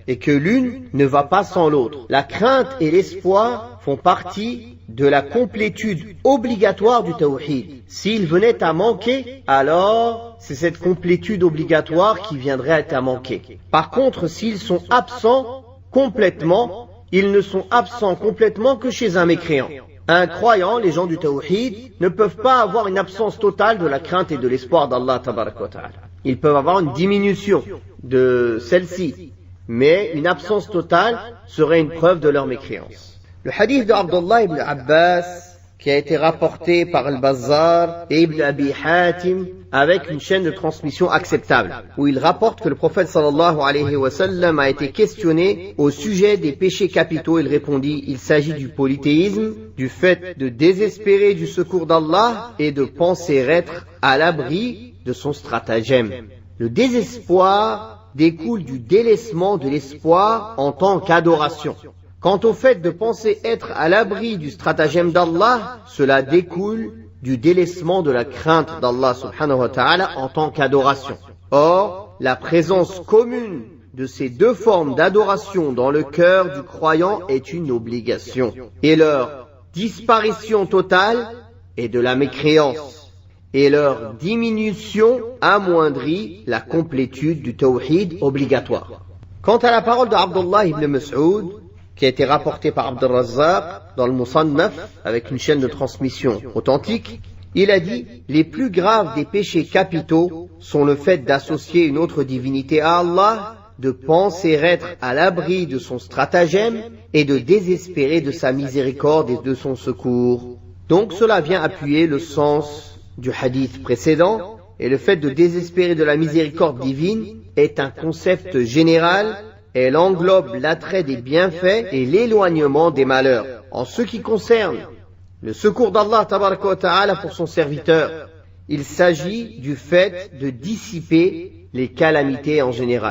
et que l'une ne va pas sans l'autre. La crainte et l'espoir font partie de la complétude obligatoire du tawhid. S'ils venaient à manquer, alors c'est cette complétude obligatoire qui viendrait à manquer. Par contre, s'ils sont absents complètement, ils ne sont absents complètement que chez un mécréant. Un croyant, les gens du tawhid, ne peuvent pas avoir une absence totale de la crainte et de l'espoir d'Allah tabaraka wa ta'ala. Ils peuvent avoir une diminution de celle-ci, mais une absence totale serait une preuve de leur mécréance. Le hadith de Abdullah ibn Abbas, qui a été rapporté par Al-Bazzar et Ibn Abi Hatim avec une chaîne de transmission acceptable, où il rapporte que le prophète sallallahu alayhi wa sallam a été questionné au sujet des péchés capitaux. Il répondit: il s'agit du polythéisme, du fait de désespérer du secours d'Allah et de penser être à l'abri de son stratagème. Le désespoir découle du délaissement de l'espoir en tant qu'adoration. Quant au fait de penser être à l'abri du stratagème d'Allah, cela découle du délaissement de la crainte d'Allah subhanahu wa ta'ala en tant qu'adoration. Or, la présence commune de ces deux formes d'adoration dans le cœur du croyant est une obligation. Et leur disparition totale est de la mécréance. Et leur diminution amoindrit la complétude du tawhid obligatoire. Quant à la parole de Abdullah ibn Mas'ud, qui a été rapporté par Abd al-Razzaq dans le Musannaf avec une chaîne de transmission authentique, il a dit: les plus graves des péchés capitaux sont le fait d'associer une autre divinité à Allah, de penser être à l'abri de son stratagème et de désespérer de sa miséricorde et de son secours. Donc cela vient appuyer le sens du hadith précédent, et le fait de désespérer de la miséricorde divine est un concept général. Elle englobe l'attrait des bienfaits et l'éloignement des malheurs. En ce qui concerne le secours d'Allah tabaraka wa ta'ala pour son serviteur, il s'agit du fait de dissiper les calamités en général.